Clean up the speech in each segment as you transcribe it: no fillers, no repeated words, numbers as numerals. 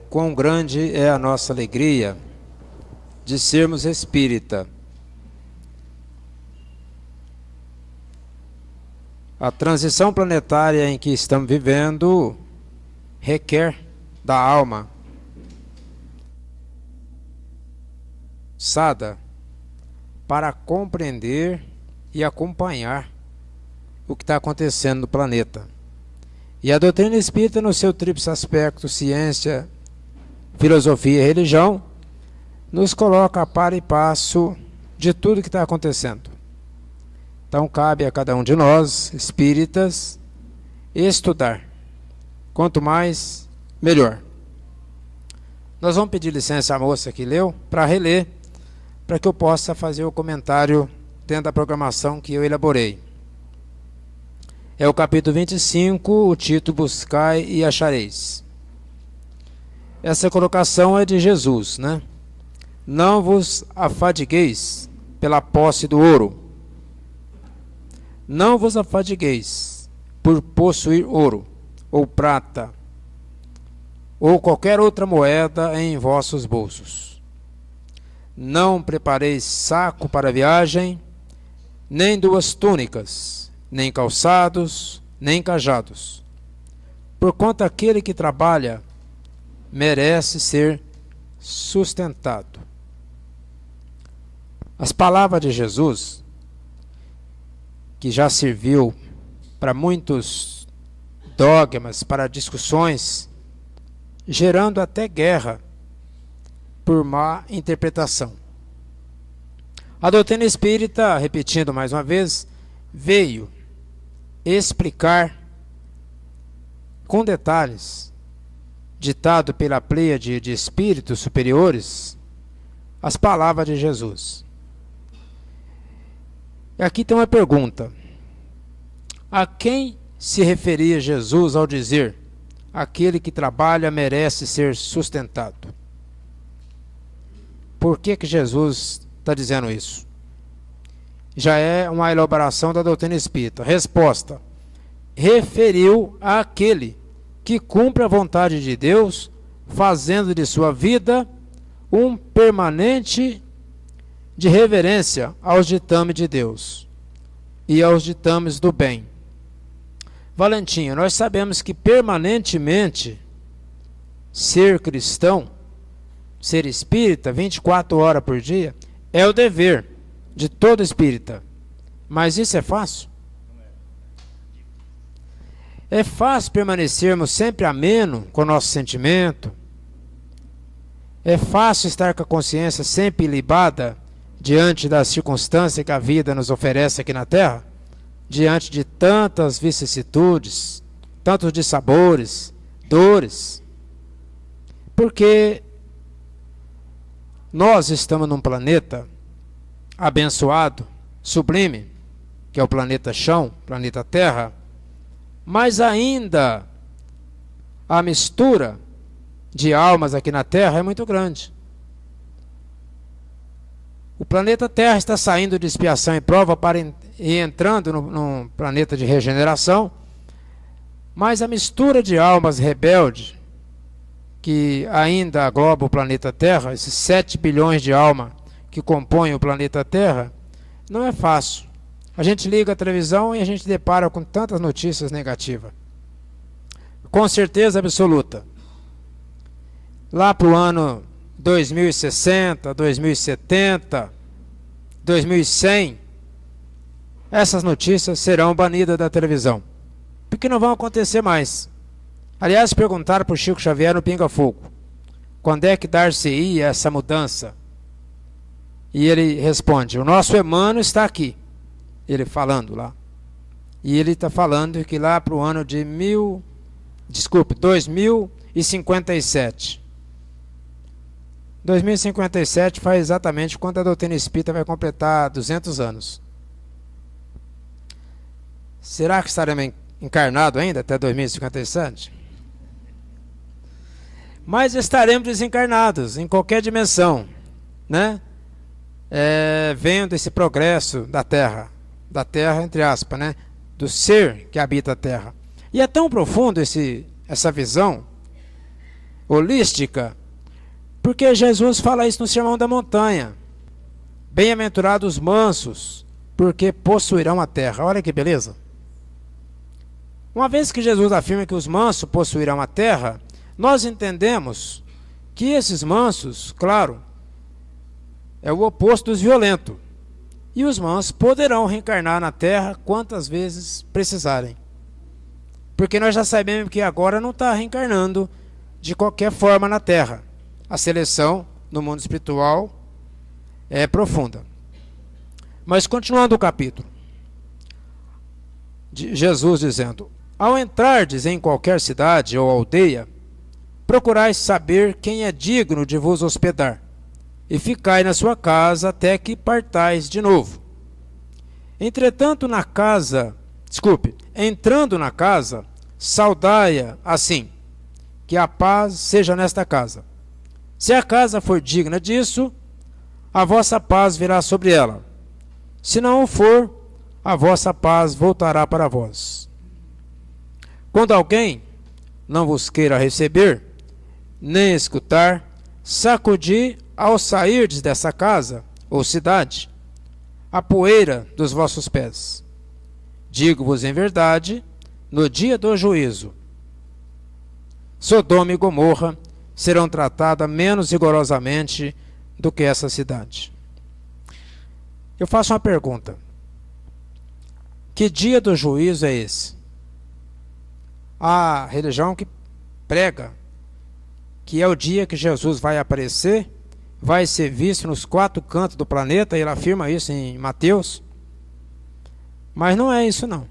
Quão grande é a nossa alegria de sermos espírita. A transição planetária em que estamos vivendo requer da alma sada para compreender e acompanhar o que está acontecendo no planeta. E a doutrina espírita, no seu tríplice aspecto, ciência, filosofia e religião, nos coloca a par e passo de tudo que está acontecendo. Então cabe a cada um de nós, espíritas, estudar. Quanto mais, melhor. Nós vamos pedir licença à moça que leu para reler, para que eu possa fazer o comentário dentro da programação que eu elaborei. É o capítulo 25, o título Buscai e Achareis. Essa colocação é de Jesus, né? Não vos afadigueis pela posse do ouro. Não vos afadigueis por possuir ouro, ou prata, ou qualquer outra moeda em vossos bolsos. Não prepareis saco para a viagem, nem duas túnicas, nem calçados, nem cajados. Porquanto aquele que trabalha merece ser sustentado. As palavras de Jesus, que já serviu para muitos dogmas, para discussões, gerando até guerra por má interpretação. A doutrina espírita, repetindo mais uma vez, veio explicar com detalhes, ditado pela pleiade de espíritos superiores, as palavras de Jesus. E aqui tem uma pergunta: a quem se referia Jesus ao dizer aquele que trabalha merece ser sustentado? Por que Jesus está dizendo isso? Já é uma elaboração da doutrina espírita. Resposta: referiu àquele que cumpre a vontade de Deus, fazendo de sua vida um permanente de reverência aos ditames de Deus e aos ditames do bem. Valentinho, nós sabemos que permanentemente ser cristão, ser espírita, 24 horas por dia, é o dever de todo espírita. Mas isso é fácil? É fácil permanecermos sempre ameno com o nosso sentimento? É fácil estar com a consciência sempre ilibada diante das circunstâncias que a vida nos oferece aqui na Terra? Diante de tantas vicissitudes, tantos dissabores, dores? Porque nós estamos num planeta abençoado, sublime, que é o planeta chão, planeta Terra, mas ainda a mistura de almas aqui na Terra é muito grande. O planeta Terra está saindo de expiação e prova para e entrando num planeta de regeneração, mas a mistura de almas rebeldes que ainda agloba o planeta Terra, esses 7 bilhões de almas que compõem o planeta Terra, não é fácil. A gente liga a televisão e a gente depara com tantas notícias negativas. Com certeza absoluta. Lá para o ano 2060, 2070, 2100, essas notícias serão banidas da televisão, porque não vão acontecer mais. Aliás, perguntaram para o Chico Xavier no Pinga Fogo, quando é que dar-se-ia essa mudança? E ele responde: o nosso Emmanuel está aqui. Ele falando lá. E ele está falando que lá para o ano de 2057. 2057 faz exatamente quando a doutrina espírita vai completar 200 anos. Será que estaremos encarnados ainda até 2057? Mas estaremos desencarnados em qualquer dimensão, né? Vendo esse progresso da Terra entre aspas, né? Do ser que habita a Terra. E é tão profundo essa visão holística, porque Jesus fala isso no Sermão da Montanha. Bem-aventurados os mansos, porque possuirão a terra. Olha que beleza. Uma vez que Jesus afirma que os mansos possuirão a terra, nós entendemos que esses mansos, claro, é o oposto dos violentos. E os mansos poderão reencarnar na terra quantas vezes precisarem. Porque nós já sabemos que agora não está reencarnando de qualquer forma na terra. A seleção no mundo espiritual é profunda. Mas continuando o capítulo, Jesus dizendo: ao entrardes em qualquer cidade ou aldeia, procurais saber quem é digno de vos hospedar, e ficai na sua casa até que partais de novo. Entrando na casa, saudai-a assim: que a paz seja nesta casa. Se a casa for digna disso, a vossa paz virá sobre ela. Se não o for, a vossa paz voltará para vós. Quando alguém não vos queira receber, nem escutar, sacudi ao sairdes dessa casa ou cidade a poeira dos vossos pés. Digo-vos em verdade, no dia do juízo, Sodoma e Gomorra serão tratadas menos rigorosamente do que essa cidade. Eu faço uma pergunta: que dia do juízo é esse? A religião que prega que é o dia que Jesus vai aparecer, vai ser visto nos 4 cantos do planeta, e ele afirma isso em Mateus. Mas não é isso não.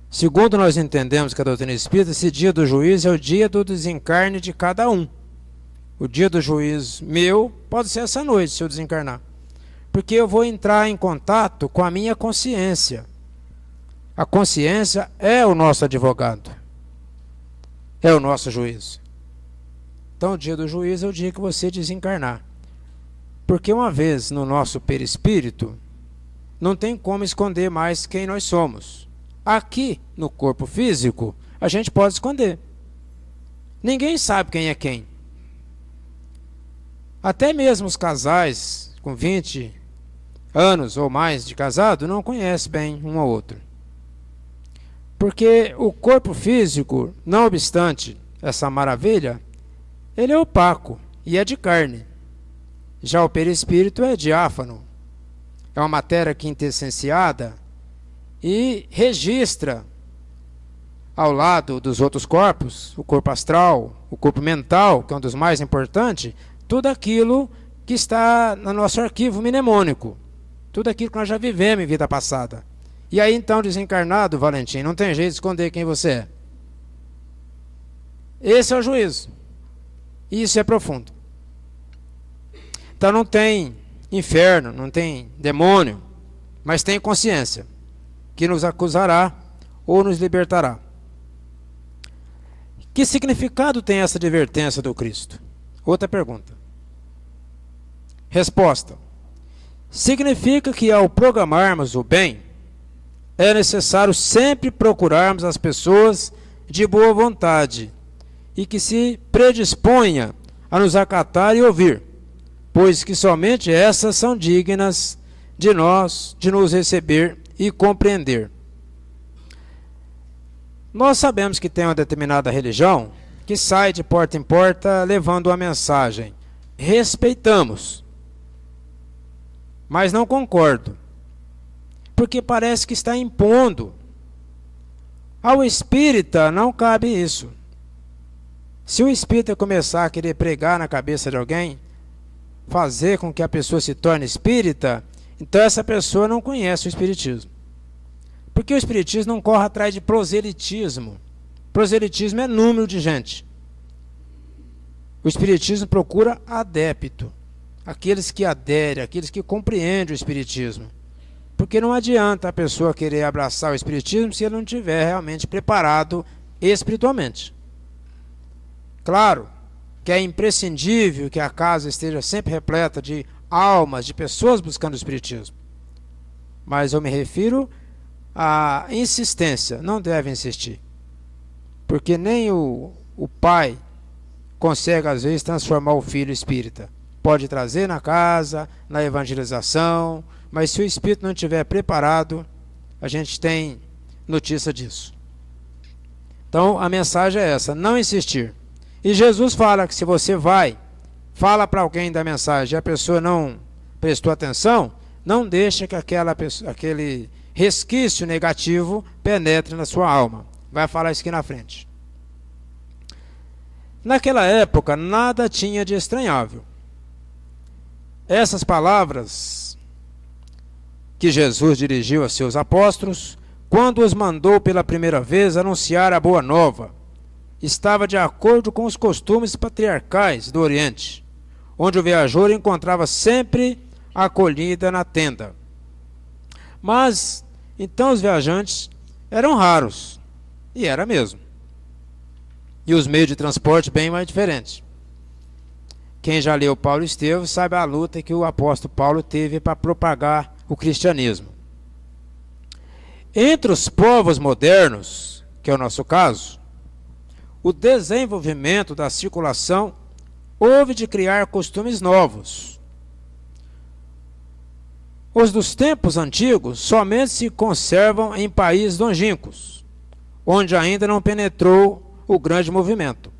Segundo nós entendemos que a doutrina espírita, esse dia do juízo é o dia do desencarne de cada um. O dia do juízo meu pode ser essa noite, se eu desencarnar. Porque eu vou entrar em contato com a minha consciência. A consciência é o nosso advogado. É o nosso juízo. Então o dia do juízo é o dia que você desencarnar. Porque uma vez no nosso perispírito, não tem como esconder mais quem nós somos. Aqui, no corpo físico, a gente pode esconder. Ninguém sabe quem é quem. Até mesmo os casais com 20 anos ou mais de casado não conhecem bem um ao outro. Porque o corpo físico, não obstante essa maravilha, ele é opaco e é de carne. Já o perispírito é diáfano. É uma matéria quintessenciada e registra ao lado dos outros corpos, o corpo astral, o corpo mental, que é um dos mais importantes, tudo aquilo que está no nosso arquivo mnemônico, tudo aquilo que nós já vivemos em vida passada. E aí então, desencarnado, Valentim, não tem jeito de esconder quem você é. Esse é o juízo. Isso é profundo. Então não tem inferno, não tem demônio, mas tem consciência, que nos acusará ou nos libertará. Que significado tem essa advertência do Cristo? Outra pergunta. Resposta: significa que ao programarmos o bem, é necessário sempre procurarmos as pessoas de boa vontade e que se predisponha a nos acatar e ouvir, pois que somente essas são dignas de nos receber e compreender. Nós sabemos que tem uma determinada religião que sai de porta em porta levando uma mensagem. Respeitamos, mas não concordo, porque parece que está impondo. Ao espírita não cabe isso. Se o espírita começar a querer pregar na cabeça de alguém, fazer com que a pessoa se torne espírita, então essa pessoa não conhece o espiritismo. Porque o espiritismo não corre atrás de proselitismo. Proselitismo é número de gente. O espiritismo procura adepto, aqueles que aderem, aqueles que compreendem o espiritismo. Porque não adianta a pessoa querer abraçar o espiritismo se ele não estiver realmente preparado espiritualmente. Claro que é imprescindível que a casa esteja sempre repleta de almas, de pessoas buscando o espiritismo. Mas eu me refiro à insistência. Não deve insistir. Porque nem o pai consegue às vezes transformar o filho espírita. Pode trazer na casa, na evangelização, mas se o espírito não estiver preparado, a gente tem notícia disso. Então a mensagem é essa, não insistir. E Jesus fala que se você fala para alguém da mensagem e a pessoa não prestou atenção, não deixa que aquele resquício negativo penetre na sua alma. Vai falar isso aqui na frente. Naquela época, nada tinha de estranhável. Essas palavras que Jesus dirigiu a seus apóstolos, quando os mandou pela primeira vez anunciar a boa nova, estava de acordo com os costumes patriarcais do Oriente, onde o viajor encontrava sempre acolhida na tenda. Mas, então os viajantes eram raros, e era mesmo. E os meios de transporte bem mais diferentes. Quem já leu Paulo e Estevão sabe a luta que o apóstolo Paulo teve para propagar o cristianismo. Entre os povos modernos, que é o nosso caso, o desenvolvimento da circulação houve de criar costumes novos. Os dos tempos antigos somente se conservam em países longínquos, onde ainda não penetrou o grande movimento.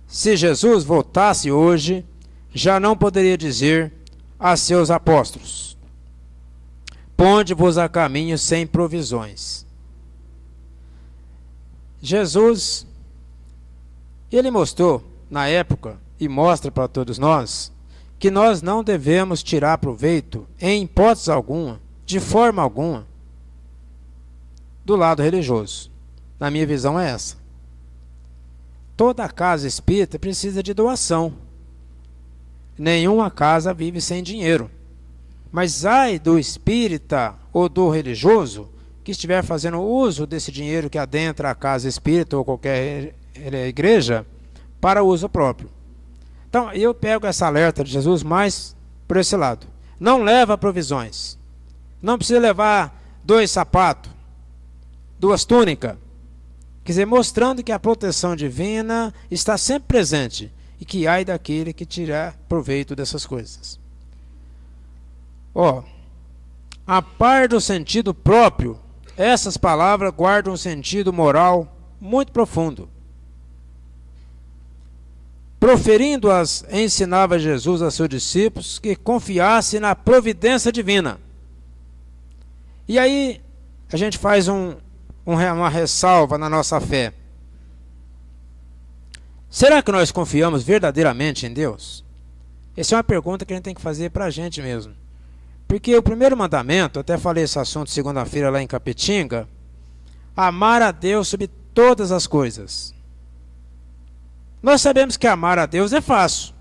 Se Jesus voltasse hoje, já não poderia dizer a seus apóstolos: ponde-vos a caminho sem provisões. Jesus, ele mostrou na época, e mostra para todos nós, que nós não devemos tirar proveito, em hipótese alguma, de forma alguma, do lado religioso. Na minha visão é essa. Toda casa espírita precisa de doação. Nenhuma casa vive sem dinheiro. Mas ai do espírita ou do religioso que estiver fazendo uso desse dinheiro que adentra a casa espírita ou qualquer igreja para uso próprio. Então eu pego essa alerta de Jesus mais por esse lado. Não leva provisões. Não precisa levar 2 sapatos, 2 túnicas. Quer dizer, mostrando que a proteção divina está sempre presente e que ai daquele que tirar proveito dessas coisas. A par do sentido próprio, essas palavras guardam um sentido moral muito profundo. Proferindo-as, ensinava Jesus a seus discípulos que confiassem na providência divina. E aí a gente faz uma ressalva na nossa fé. Será que nós confiamos verdadeiramente em Deus? Essa é uma pergunta que a gente tem que fazer para a gente mesmo. Porque o primeiro mandamento, até falei esse assunto segunda-feira lá em Capetinga, amar a Deus sobre todas as coisas. Nós sabemos que amar a Deus é fácil,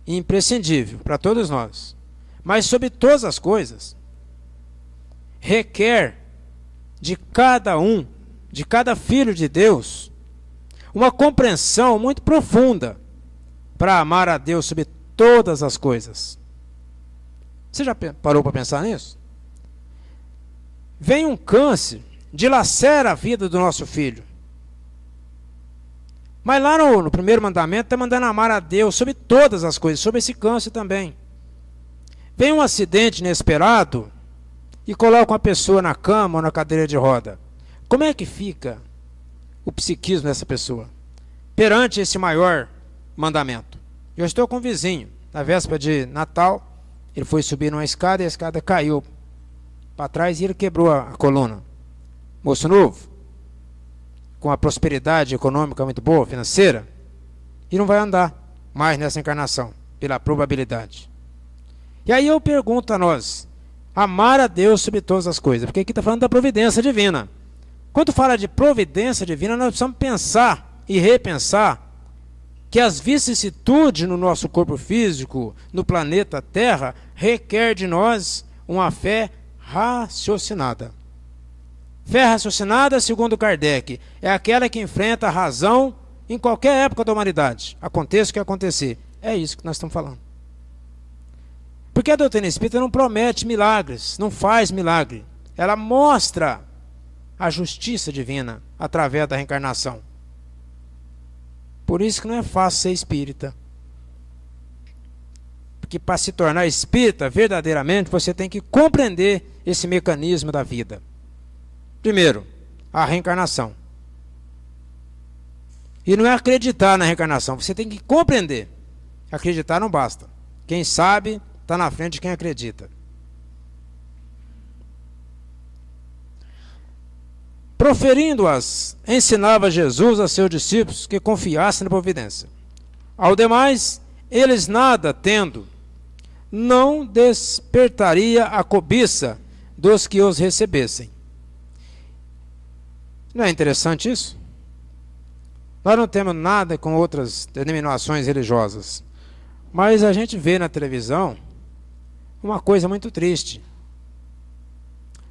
imprescindível para todos nós. Mas sobre todas as coisas, requer de cada um, de cada filho de Deus, uma compreensão muito profunda para amar a Deus sobre todas as coisas. Você já parou para pensar nisso? Vem um câncer, dilacera a vida do nosso filho. Mas lá no primeiro mandamento está mandando amar a Deus sobre todas as coisas, sobre esse câncer também. Vem um acidente inesperado e coloca uma pessoa na cama ou na cadeira de roda. Como é que fica o psiquismo dessa pessoa perante esse maior mandamento? Eu estou com um vizinho, na véspera de Natal, ele foi subir numa escada e a escada caiu para trás e ele quebrou a coluna. Moço novo, com a prosperidade econômica muito boa, financeira, e não vai andar mais nessa encarnação, pela probabilidade. E aí eu pergunto a nós, amar a Deus sobre todas as coisas, porque aqui está falando da providência divina. Quando fala de providência divina, nós precisamos pensar e repensar que as vicissitudes no nosso corpo físico, no planeta Terra, requer de nós uma fé raciocinada. Fé raciocinada, segundo Kardec, é aquela que enfrenta a razão em qualquer época da humanidade. Aconteça o que acontecer. É isso que nós estamos falando. Porque a doutrina espírita não promete milagres, não faz milagre. Ela mostra a justiça divina através da reencarnação. Por isso que não é fácil ser espírita. Porque para se tornar espírita, verdadeiramente, você tem que compreender esse mecanismo da vida. Primeiro, a reencarnação. E não é acreditar na reencarnação, você tem que compreender. Acreditar não basta. Quem sabe está na frente de quem acredita. Proferindo-as, ensinava Jesus a seus discípulos que confiassem na providência. Ao demais, eles nada tendo, não despertaria a cobiça dos que os recebessem. Não é interessante isso? Nós não temos nada com outras denominações religiosas, mas a gente vê na televisão uma coisa muito triste.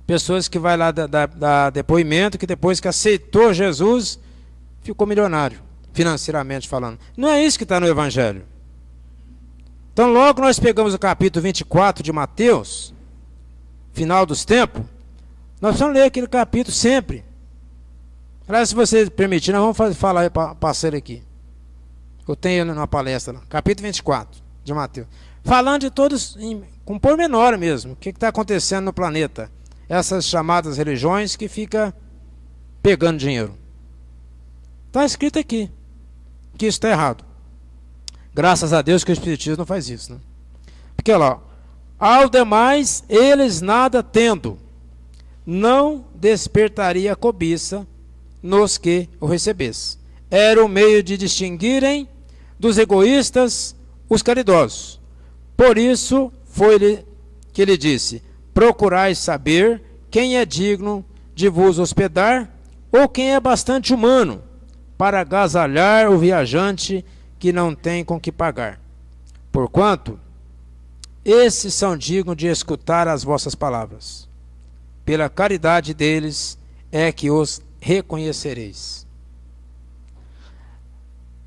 Pessoas que vai lá dar depoimento, que depois que aceitou Jesus, ficou milionário, financeiramente falando. Não é isso que está no Evangelho. Então logo nós pegamos o capítulo 24 de Mateus, final dos tempos, nós vamos ler aquele capítulo sempre. Aliás, se você permitir, nós vamos falar parceiro aqui. Eu tenho numa palestra lá, capítulo 24 de Mateus. Falando de todos, com pormenor mesmo, o que está acontecendo no planeta. Essas chamadas religiões que ficam pegando dinheiro. Está escrito aqui que isso está errado. Graças a Deus que o Espiritismo não faz isso, né? Porque olha lá, ao demais eles nada tendo, não despertaria a cobiça nos que o recebessem. Era o meio de distinguirem dos egoístas os caridosos. Por isso foi-lhe que ele disse: procurai saber quem é digno de vos hospedar ou quem é bastante humano para agasalhar o viajante que não tem com que pagar. Porquanto, esses são dignos de escutar as vossas palavras. Pela caridade deles é que os reconhecereis.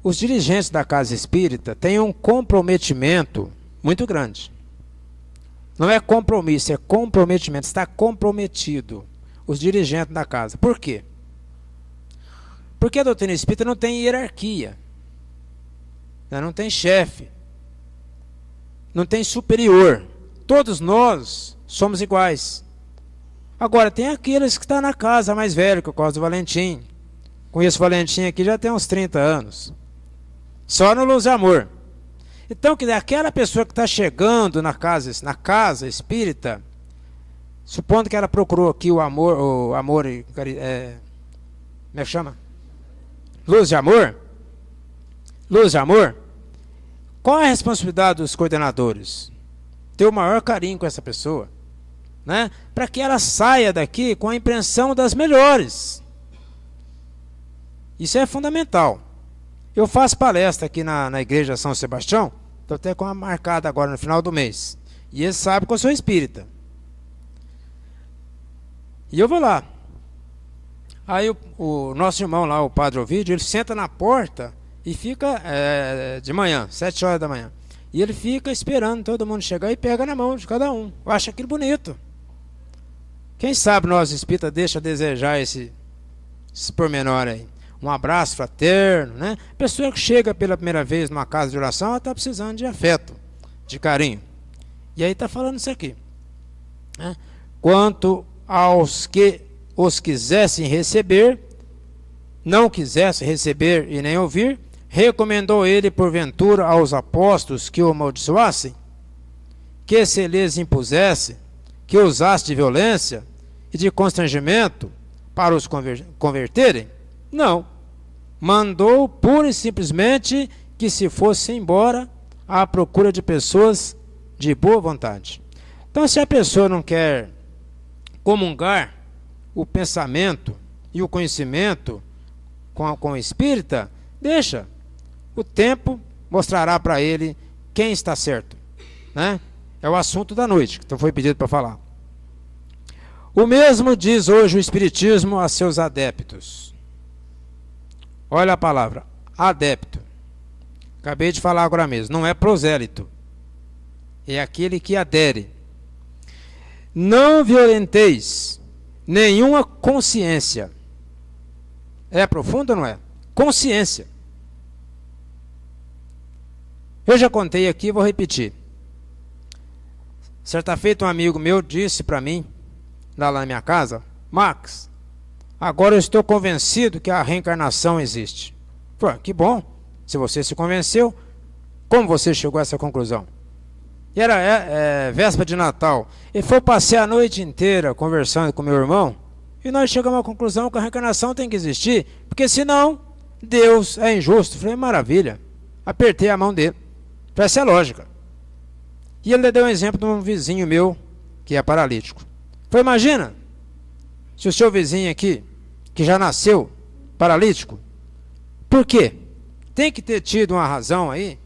Os dirigentes da casa espírita têm um comprometimento muito grande. Não é compromisso, é comprometimento. Está comprometido os dirigentes da casa. Por quê? Porque a doutrina espírita não tem hierarquia. Não tem chefe. Não tem superior. Todos nós somos iguais. Agora, tem aqueles que estão na casa mais velho, que eu gosto do Valentim. Conheço o Valentim aqui já tem uns 30 anos. Só no Luz e Amor. Então, que aquela pessoa que está chegando na casa espírita, supondo que ela procurou aqui o amor, como é que chama? Luz de Amor. Luz de Amor. Qual é a responsabilidade dos coordenadores? Ter o maior carinho com essa pessoa, né? Para que ela saia daqui com a impressão das melhores. Isso é fundamental. Eu faço palestra aqui na igreja São Sebastião, estou até com uma marcada agora no final do mês. E eles sabem que eu sou espírita. E eu vou lá. Aí o nosso irmão lá, o Padre Ovídio, ele senta na porta e fica de manhã, 7 horas da manhã. E ele fica esperando todo mundo chegar e pega na mão de cada um. Eu acho aquilo bonito. Quem sabe nós espíritas deixa a desejar esse pormenor aí. Um abraço fraterno, né? Pessoa que chega pela primeira vez numa casa de oração, ela está precisando de afeto, de carinho. E aí está falando isso aqui, né? Quanto aos que os quisessem receber, não quisessem receber e nem ouvir, recomendou ele porventura aos apóstolos que o amaldiçoassem, que se lhes impusesse, que usasse de violência e de constrangimento para os converterem? Não. Mandou pura e simplesmente que se fosse embora à procura de pessoas de boa vontade. Então, se a pessoa não quer comungar o pensamento e o conhecimento com o espírita, deixa. O tempo mostrará para ele quem está certo, né? É o assunto da noite, que foi pedido para falar. O mesmo diz hoje o Espiritismo a seus adeptos. Olha a palavra, adepto. Acabei de falar agora mesmo, não é prosélito. É aquele que adere. Não violenteis nenhuma consciência. É profundo ou não é? Consciência. Eu já contei aqui, vou repetir. Certa feita um amigo meu disse para mim, lá na minha casa: Max, agora eu estou convencido que a reencarnação existe. Falei, que bom, se você se convenceu, como você chegou a essa conclusão? E era véspera de Natal. E foi passei a noite inteira conversando com meu irmão, e nós chegamos à conclusão que a reencarnação tem que existir, porque senão Deus é injusto. Falei, maravilha. Apertei a mão dele. Essa é a lógica. E ele deu um exemplo de um vizinho meu que é paralítico. Falei, imagina, se o seu vizinho aqui, que já nasceu paralítico, por quê? Tem que ter tido uma razão aí,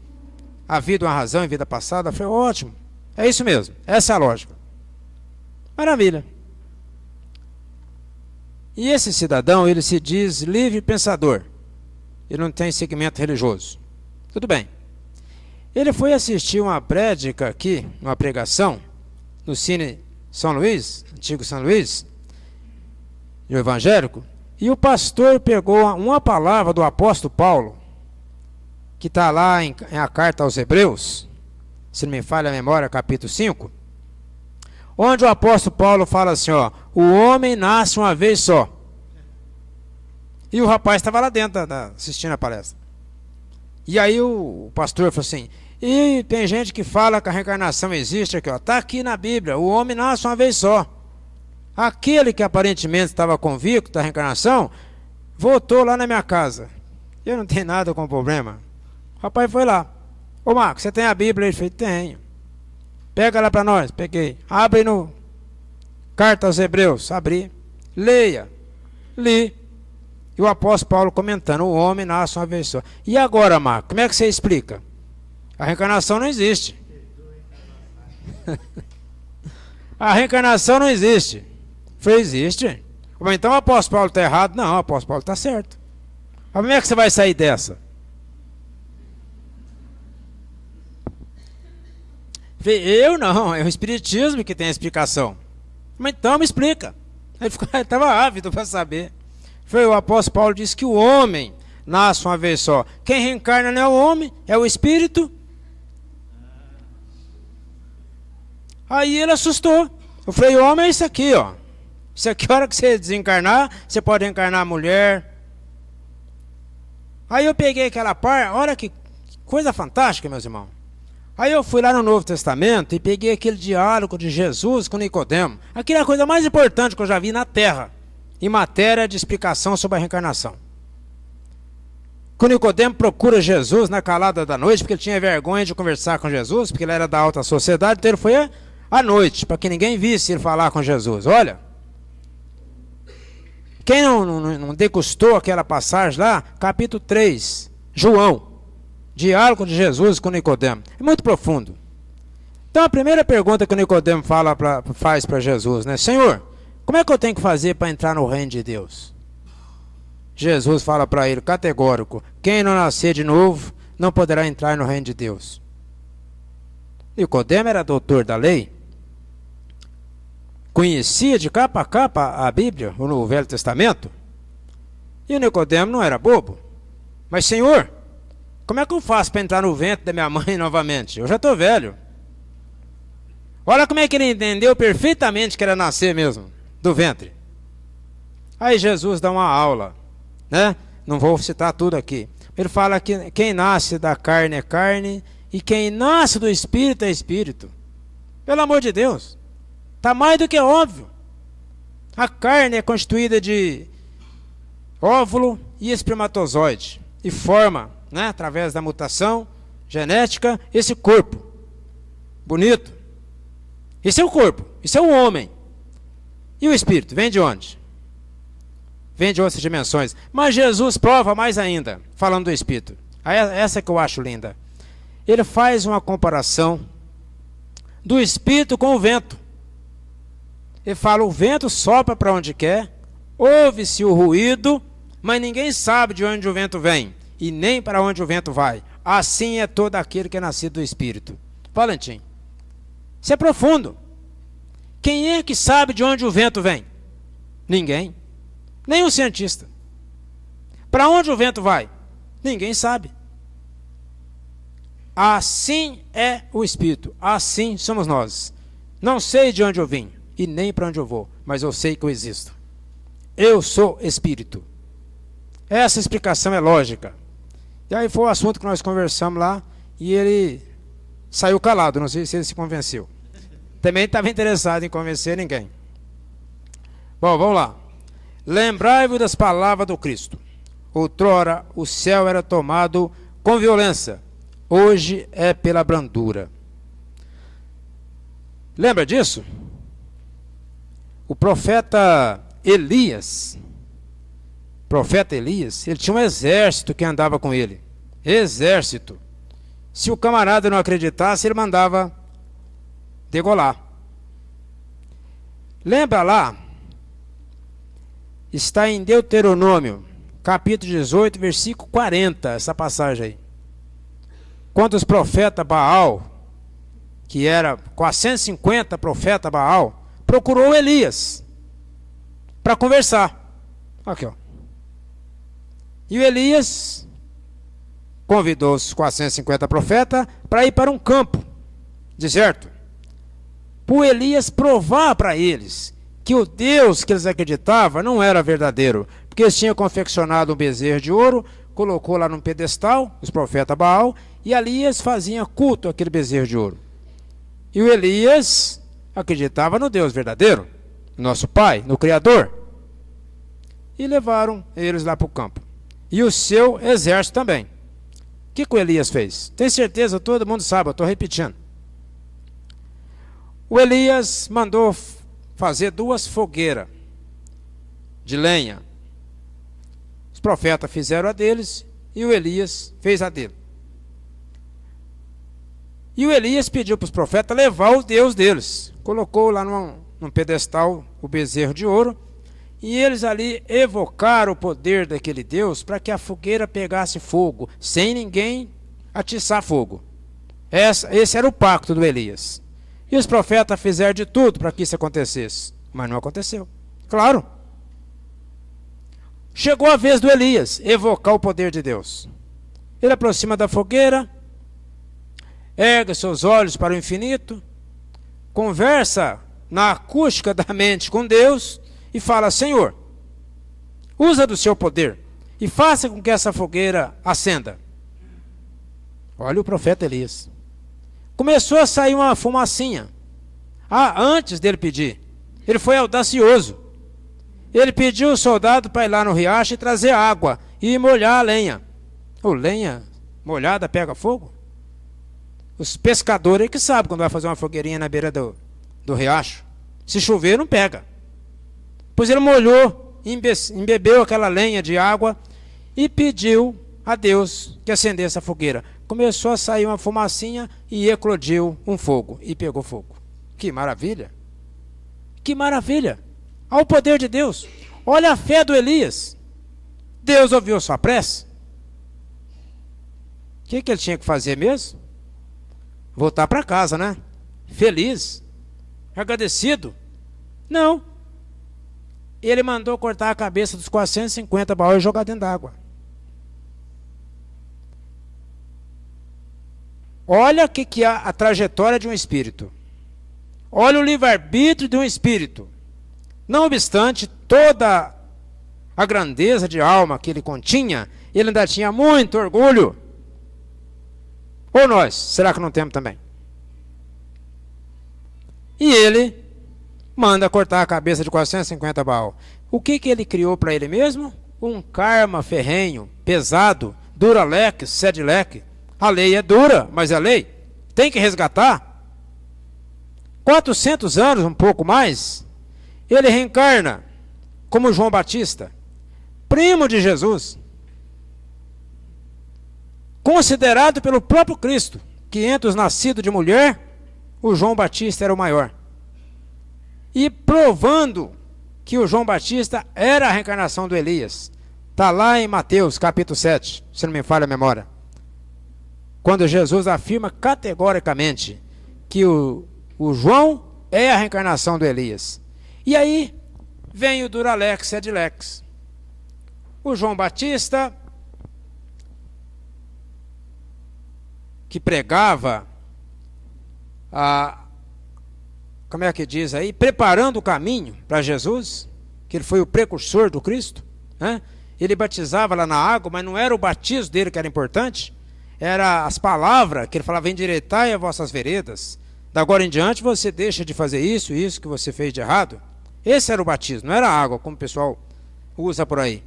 havido uma razão em vida passada. Falei, ótimo, é isso mesmo, essa é a lógica. Maravilha. E esse cidadão, ele se diz livre pensador, ele não tem segmento religioso. Tudo bem. Ele foi assistir uma prédica aqui, uma pregação, no Cine São Luís, antigo São Luís, no evangélico, e o pastor pegou uma palavra do apóstolo Paulo, que está lá em a carta aos Hebreus, se não me falha a memória, capítulo 5, onde o apóstolo Paulo fala assim, ó, o homem nasce uma vez só. E o rapaz estava lá dentro, assistindo a palestra. E aí o pastor falou assim, e tem gente que fala que a reencarnação existe aqui, ó, está aqui na Bíblia, o homem nasce uma vez só. Aquele que aparentemente estava convicto da reencarnação, voltou lá na minha casa. Eu não tenho nada com problema. O rapaz foi lá. Ô Marcos, você tem a Bíblia? Ele falou, tenho. Pega lá para nós. Peguei. Abre no Carta aos Hebreus. Abri. Leia. Li. E o apóstolo Paulo comentando, o homem nasce uma vez só. E agora, Marcos, como é que você explica? A reencarnação não existe. A reencarnação não existe. Falei, existe. Então o apóstolo Paulo está errado? Não, o apóstolo Paulo está certo. Mas como é que você vai sair dessa? Falei, eu não, é o Espiritismo que tem a explicação. Mas então me explica. Ele estava ávido para saber. Falei, o apóstolo Paulo disse que o homem nasce uma vez só. Quem reencarna não é o homem, é o espírito. Aí ele assustou. Eu falei, o homem é isso aqui, ó. Isso aqui, a hora que você desencarnar, você pode reencarnar a mulher. Aí eu peguei aquela parte, olha que coisa fantástica, meus irmãos. Aí eu fui lá no Novo Testamento e peguei aquele diálogo de Jesus com Nicodemo. Aquilo é a coisa mais importante que eu já vi na Terra, em matéria de explicação sobre a reencarnação. Quando Nicodemo procura Jesus na calada da noite, porque ele tinha vergonha de conversar com Jesus, porque ele era da alta sociedade, então ele foi à noite, para que ninguém visse ele falar com Jesus. Olha, quem não degustou aquela passagem lá, capítulo 3, João, diálogo de Jesus com Nicodemo, é muito profundo. Então a primeira pergunta que o Nicodemo faz para Jesus, né? Senhor, como é que eu tenho que fazer para entrar no reino de Deus? Jesus fala para ele, categórico, quem não nascer de novo não poderá entrar no reino de Deus. Nicodemo era doutor da lei, conhecia de capa a capa a Bíblia, o Velho Testamento, e o Nicodemo não era bobo. Mas Senhor, como é que eu faço para entrar no ventre da minha mãe novamente? Eu já estou velho. Olha como é que ele entendeu perfeitamente que era nascer mesmo, do ventre. Aí Jesus dá uma aula, né? Não vou citar tudo aqui. Ele fala que quem nasce da carne é carne, e quem nasce do espírito é espírito. Pelo amor de Deus. Está mais do que óbvio. A carne é constituída de óvulo e espermatozoide, e forma, né, através da mutação genética, esse corpo bonito. Esse é o corpo, isso é o homem. E o espírito, vem de onde? Vem de outras dimensões. Mas Jesus prova mais ainda, falando do espírito. Essa que eu acho linda. Ele faz uma comparação do espírito com o vento. Ele fala, o vento sopra para onde quer, ouve-se o ruído, mas ninguém sabe de onde o vento vem, e nem para onde o vento vai. Assim é todo aquele que é nascido do Espírito. Valentim, isso é profundo. Quem é que sabe de onde o vento vem? Ninguém. Nem o cientista. Para onde o vento vai? Ninguém sabe. Assim é o Espírito, assim somos nós. Não sei de onde eu vim e nem para onde eu vou, mas eu sei que eu existo. Eu sou Espírito. Essa explicação é lógica. E aí foi o assunto que nós conversamos lá e ele saiu calado, não sei se ele se convenceu. Também estava interessado em convencer ninguém. Bom, vamos lá. Lembrai-vos das palavras do Cristo. Outrora o céu era tomado com violência, hoje é pela brandura. Lembra disso? O profeta Elias, ele tinha um exército que andava com ele. Exército. Se o camarada não acreditasse, ele mandava degolar. Lembra lá? Está em Deuteronômio, capítulo 18, versículo 40, essa passagem aí. Quando os profetas Baal, que era 450 profetas Baal, procurou Elias para conversar. Aqui, ó. E o Elias convidou os 450 profetas para ir para um campo deserto. Por Elias provar para eles que o Deus que eles acreditavam não era verdadeiro. Porque eles tinham confeccionado um bezerro de ouro, colocou lá num pedestal, os profetas Baal, e ali eles faziam culto àquele bezerro de ouro. E o Elias acreditava no Deus verdadeiro, no nosso Pai, no Criador. E levaram eles lá para o campo. E o seu exército também. O que o Elias fez? Tem certeza, todo mundo sabe, eu estou repetindo. O Elias mandou fazer 2 fogueiras de lenha. Os profetas fizeram a deles e o Elias fez a dele. E o Elias pediu para os profetas levar o Deus deles. Colocou lá num pedestal o bezerro de ouro. E eles ali evocaram o poder daquele Deus para que a fogueira pegasse fogo, sem ninguém atiçar fogo. Esse era o pacto do Elias. E os profetas fizeram de tudo para que isso acontecesse. Mas não aconteceu. Claro. Chegou a vez do Elias evocar o poder de Deus. Ele aproxima da fogueira, ergue seus olhos para o infinito, conversa na acústica da mente com Deus e fala: Senhor, usa do seu poder e faça com que essa fogueira acenda. Olha o profeta Elias. Começou a sair uma fumacinha. Antes dele pedir, ele foi audacioso. Ele pediu o soldado para ir lá no riacho e trazer água e molhar a lenha. Lenha molhada pega fogo? Os pescadores aí que sabem quando vai fazer uma fogueirinha na beira do riacho. Se chover, não pega. Pois ele molhou, embebeu aquela lenha de água e pediu a Deus que acendesse a fogueira. Começou a sair uma fumacinha e eclodiu um fogo. E pegou fogo. Que maravilha! Que maravilha! Olha o poder de Deus. Olha a fé do Elias. Deus ouviu sua prece. O que ele tinha que fazer mesmo? Voltar para casa, né? Feliz. Agradecido. Não. Ele mandou cortar a cabeça dos 450 Baal e jogar dentro d'água. Olha o que é a trajetória de um espírito. Olha o livre-arbítrio de um espírito. Não obstante toda a grandeza de alma que ele continha, ele ainda tinha muito orgulho. Ou nós, será que não temos também? E ele manda cortar a cabeça de 450 Baal. O que ele criou para ele mesmo? Um karma ferrenho, pesado, duralex, sedlex. A lei é dura, mas é lei. Tem que resgatar. 400 anos, um pouco mais, ele reencarna como João Batista, primo de Jesus, considerado pelo próprio Cristo, que entre os nascidos de mulher, o João Batista era o maior. E provando que o João Batista era a reencarnação do Elias. Está lá em Mateus capítulo 7, se não me falha a memória. Quando Jesus afirma categoricamente que o João é a reencarnação do Elias. E aí vem o Duralex Sedlex. O João Batista que pregava, como é que diz aí, preparando o caminho para Jesus, que ele foi o precursor do Cristo, né? Ele batizava lá na água, mas não era o batismo dele que era importante, era as palavras que ele falava: endireitai as vossas veredas, da agora em diante você deixa de fazer isso e isso que você fez de errado. Esse era o batismo, não era a água, como o pessoal usa por aí.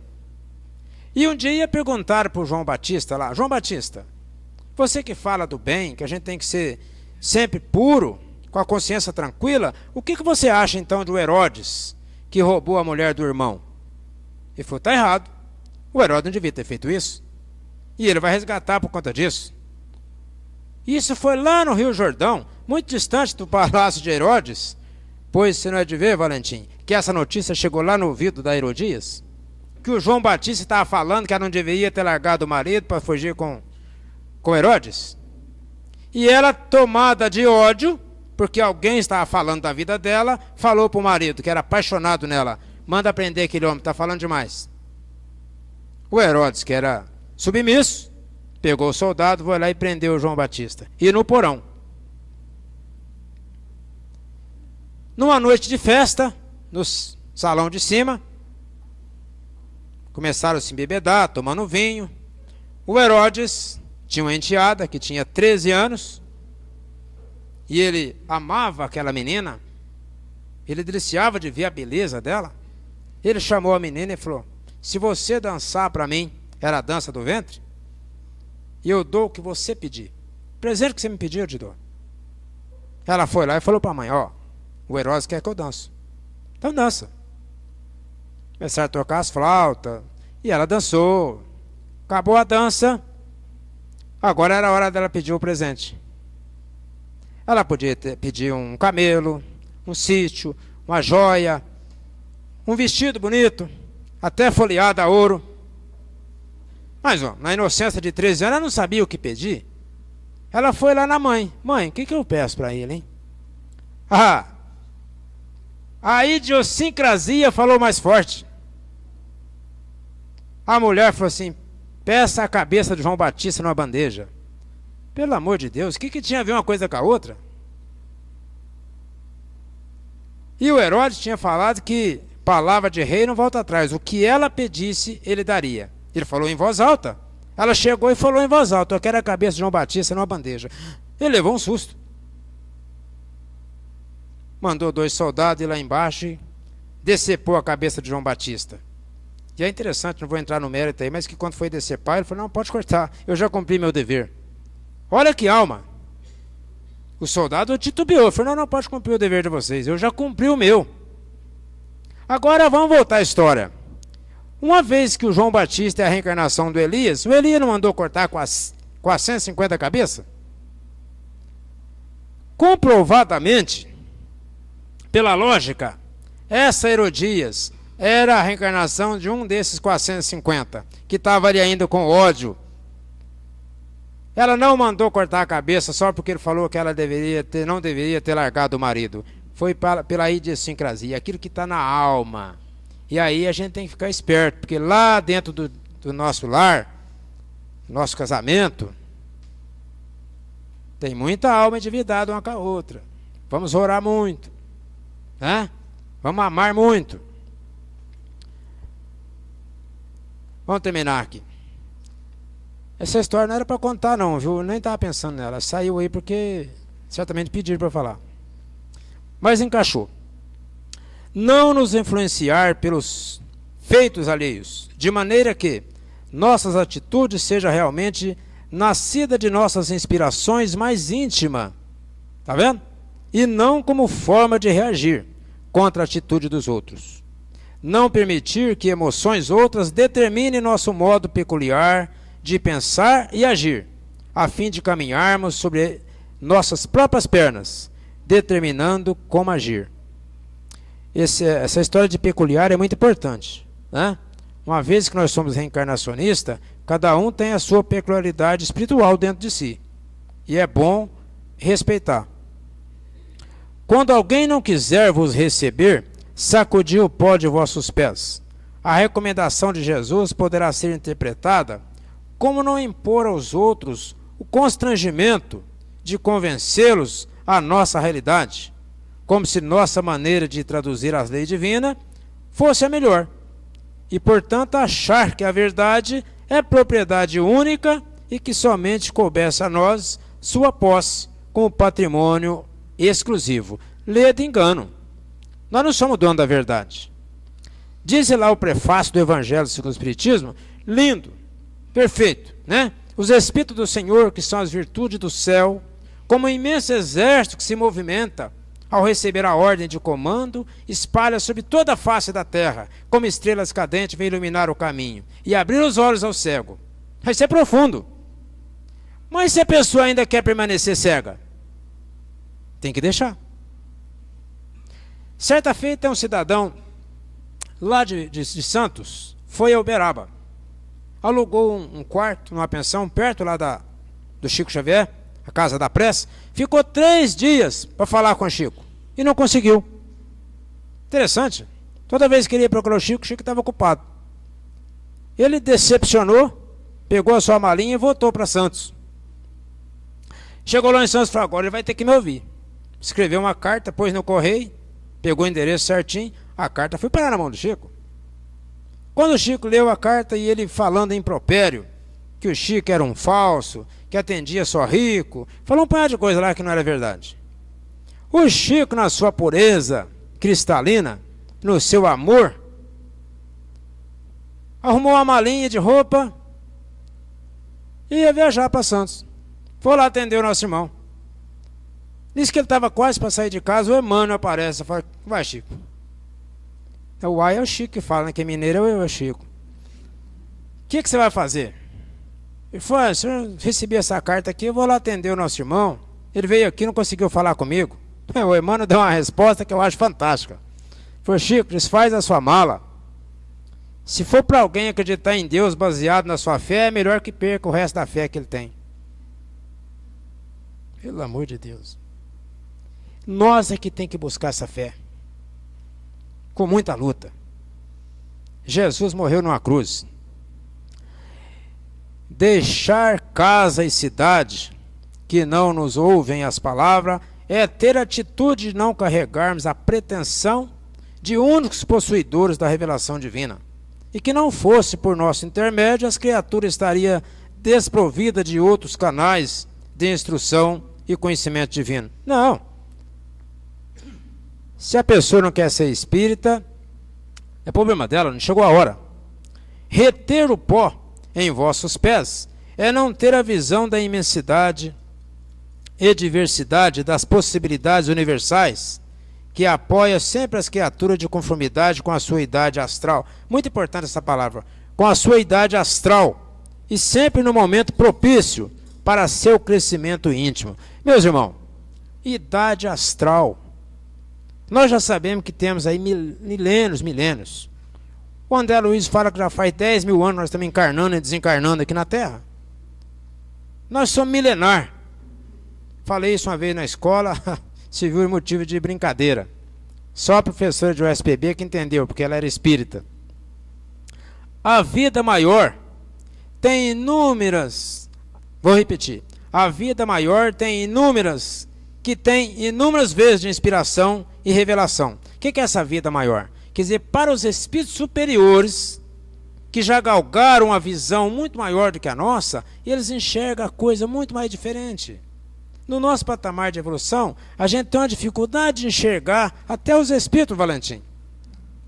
E um dia perguntaram para o João Batista lá: João Batista, você que fala do bem, que a gente tem que ser sempre puro, com a consciência tranquila, o que você acha então do Herodes, que roubou a mulher do irmão? Ele falou: está errado, o Herodes não devia ter feito isso, e ele vai resgatar por conta disso. Isso foi lá no Rio Jordão, muito distante do palácio de Herodes. Pois você não é de ver, Valentim, que essa notícia chegou lá no ouvido da Herodias, que o João Batista estava falando que ela não deveria ter largado o marido para fugir com Herodes. E ela, tomada de ódio, porque alguém estava falando da vida dela, falou para o marido, que era apaixonado nela: manda prender aquele homem, está falando demais. O Herodes, que era submisso, pegou o soldado, foi lá e prendeu o João Batista. E no porão. Numa noite de festa, no salão de cima, começaram a se embebedar, tomando vinho. O Herodes tinha uma enteada que tinha 13 anos, e ele amava aquela menina, ele deliciava de ver a beleza dela. Ele chamou a menina e falou: se você dançar para mim, era a dança do ventre, e eu dou o que você pedir, presente que você me pedir eu te dou. Ela foi lá e falou para a mãe: ó, o Herodes quer que eu danço, então dança. Começaram a tocar as flautas, e ela dançou. Acabou a dança, agora era a hora dela pedir o presente. Ela podia pedir um camelo, um sítio, uma joia, um vestido bonito, até folheado a ouro. Mas ó, na inocência de 13 anos ela não sabia o que pedir. Ela foi lá na mãe: mãe, o que eu peço para ele, hein? A idiosincrasia falou mais forte. A mulher falou assim: peça a cabeça de João Batista numa bandeja. Pelo amor de Deus, o que tinha a ver uma coisa com a outra? E o Herodes tinha falado que palavra de rei não volta atrás, o que ela pedisse ele daria. Ele falou em voz alta. Ela chegou e falou em voz alta: eu quero a cabeça de João Batista numa bandeja. Ele levou um susto. Mandou 2 soldados ir lá embaixo e decepou a cabeça de João Batista. E é interessante, não vou entrar no mérito aí, mas que quando foi decepar, ele falou: não, pode cortar, eu já cumpri meu dever. Olha que alma. O soldado titubeou, falou: não, pode cumprir o dever de vocês, eu já cumpri o meu. Agora vamos voltar à história. Uma vez que o João Batista é a reencarnação do Elias, o Elias não mandou cortar com as 150 cabeças? Comprovadamente, pela lógica, essa Herodias era a reencarnação de um desses 450, que estava ali ainda com ódio. Ela não mandou cortar a cabeça só porque ele falou que ela não deveria ter largado o marido. Foi pela idiosincrasia, aquilo que está na alma. E aí a gente tem que ficar esperto, porque lá dentro do nosso lar, nosso casamento, tem muita alma endividada uma com a outra. Vamos orar muito, né? Vamos amar muito. Vamos terminar aqui. Essa história não era para contar não, viu? Eu nem estava pensando nela. Saiu aí porque certamente pediram para falar. Mas encaixou. Não nos influenciar pelos feitos alheios, de maneira que nossas atitudes sejam realmente nascida de nossas inspirações mais íntimas. Tá vendo? E não como forma de reagir contra a atitude dos outros. Não permitir que emoções outras determinem nosso modo peculiar de pensar e agir, a fim de caminharmos sobre nossas próprias pernas, determinando como agir. Essa história de peculiar é muito importante, né? Uma vez que nós somos reencarnacionistas, cada um tem a sua peculiaridade espiritual dentro de si, e é bom respeitar. Quando alguém não quiser vos receber, sacudi o pó de vossos pés. A recomendação de Jesus poderá ser interpretada como não impor aos outros o constrangimento de convencê-los à nossa realidade, como se nossa maneira de traduzir as leis divinas fosse a melhor, e, portanto, achar que a verdade é propriedade única e que somente coubesse a nós sua posse como patrimônio exclusivo. Lê de engano. Nós não somos donos da verdade. Diz lá o prefácio do Evangelho segundo o Espiritismo, lindo, perfeito, né? Os Espíritos do Senhor, que são as virtudes do céu, como um imenso exército que se movimenta, ao receber a ordem de comando, espalha sobre toda a face da terra, como estrelas cadentes, vem iluminar o caminho e abrir os olhos ao cego. Isso é profundo. Mas se a pessoa ainda quer permanecer cega, tem que deixar. Certa feita, um cidadão lá de Santos foi a Uberaba, alugou um quarto numa pensão perto lá do Chico Xavier, a Casa da Prece, ficou 3 dias para falar com o Chico e não conseguiu. Interessante. Toda vez que ele ia procurar o Chico estava ocupado. Ele decepcionou, pegou a sua malinha e voltou para Santos. Chegou lá em Santos e falou: agora ele vai ter que me ouvir. Escreveu uma carta, pôs no correio, pegou o endereço certinho, a carta foi parar na mão do Chico. Quando o Chico leu a carta e ele falando em impropério, que o Chico era um falso, que atendia só rico, falou um punhado de coisa lá que não era verdade. O Chico, na sua pureza cristalina, no seu amor, arrumou uma malinha de roupa e ia viajar para Santos. Foi lá atender o nosso irmão. Disse que ele estava quase para sair de casa, o Emmanuel aparece. Eu falei: vai, Chico. O uai é o Chico que fala, né? Que mineiro é o Chico. O que você vai fazer? Ele falou: se eu receber essa carta aqui, eu vou lá atender o nosso irmão. Ele veio aqui e não conseguiu falar comigo. O Emmanuel deu uma resposta que eu acho fantástica. Ele falou: Chico, desfaz a sua mala. Se for para alguém acreditar em Deus baseado na sua fé, é melhor que perca o resto da fé que ele tem. Pelo amor de Deus. Nós é que tem que buscar essa fé. Com muita luta. Jesus morreu numa cruz. Deixar casa e cidade que não nos ouvem as palavras é ter a atitude de não carregarmos a pretensão de únicos possuidores da revelação divina. E que não fosse por nosso intermédio, as criaturas estariam desprovidas de outros canais de instrução e conhecimento divino. Não. Se a pessoa não quer ser espírita, é problema dela, não chegou a hora. Reter o pó em vossos pés é não ter a visão da imensidade e diversidade das possibilidades universais que apoia sempre as criaturas de conformidade com a sua idade astral. Muito importante essa palavra. Com a sua idade astral e sempre no momento propício para seu crescimento íntimo. Meus irmãos, idade astral. Nós já sabemos que temos aí milênios. O André Luiz fala que já faz 10 mil anos nós estamos encarnando e desencarnando aqui na Terra. Nós somos milenar. Falei isso uma vez na escola, se viu motivo de brincadeira. Só a professora de USPB que entendeu, porque ela era espírita. A vida maior tem inúmeras, vou repetir, a vida maior tem inúmeras, que tem inúmeras vezes de inspiração e revelação. O que é essa vida maior? Quer dizer, para os espíritos superiores, que já galgaram a visão muito maior do que a nossa, eles enxergam a coisa muito mais diferente. No nosso patamar de evolução, a gente tem uma dificuldade de enxergar até os espíritos, Valentim,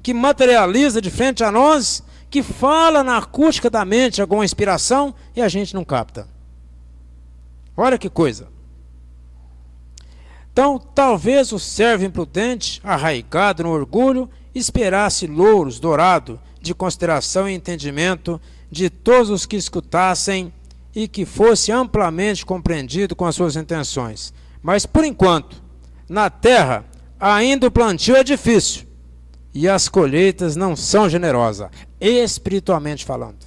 que materializa de frente a nós, que fala na acústica da mente alguma inspiração e a gente não capta. Olha que coisa. Então, talvez o servo imprudente, arraigado no orgulho, esperasse louros dourados de consideração e entendimento de todos os que escutassem e que fosse amplamente compreendido com as suas intenções. Mas, por enquanto, na terra, ainda o plantio é difícil e as colheitas não são generosas, espiritualmente falando.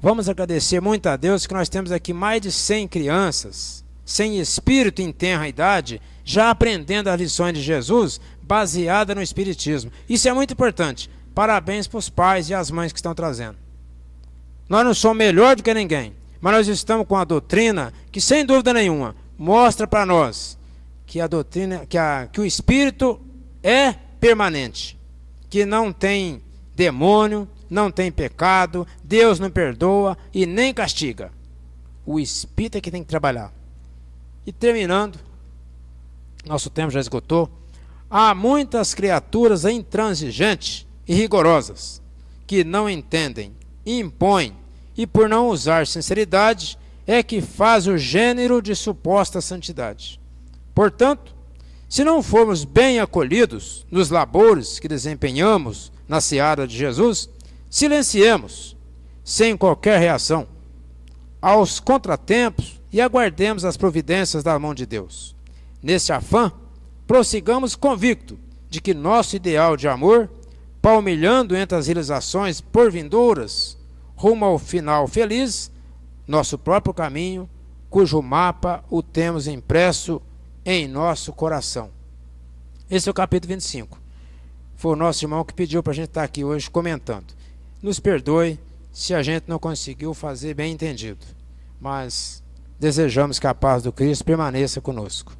Vamos agradecer muito a Deus que nós temos aqui mais de 100 crianças, sem espírito em tenra idade, já aprendendo as lições de Jesus, baseada no Espiritismo. Isso é muito importante. Parabéns para os pais e as mães que estão trazendo. Nós não somos melhor do que ninguém, Mas nós estamos com a doutrina que, sem dúvida nenhuma, mostra para nós que a doutrina, que o Espírito é permanente, que não tem demônio, não tem pecado, Deus não perdoa e nem castiga. O Espírito é que tem que trabalhar. E terminando, nosso tempo já esgotou. Há muitas criaturas intransigentes e rigorosas que não entendem, impõem e, por não usar sinceridade, é que faz o gênero de suposta santidade. Portanto, se não formos bem acolhidos nos labores que desempenhamos na seara de Jesus, silenciemos, sem qualquer reação, aos contratempos e aguardemos as providências da mão de Deus. Nesse afã, prossigamos convicto de que nosso ideal de amor, palmilhando entre as realizações porvindouras, rumo ao final feliz, nosso próprio caminho, cujo mapa o temos impresso em nosso coração. Esse é o capítulo 25. Foi o nosso irmão que pediu para a gente estar aqui hoje comentando. Nos perdoe se a gente não conseguiu fazer bem entendido, mas desejamos que a paz do Cristo permaneça conosco.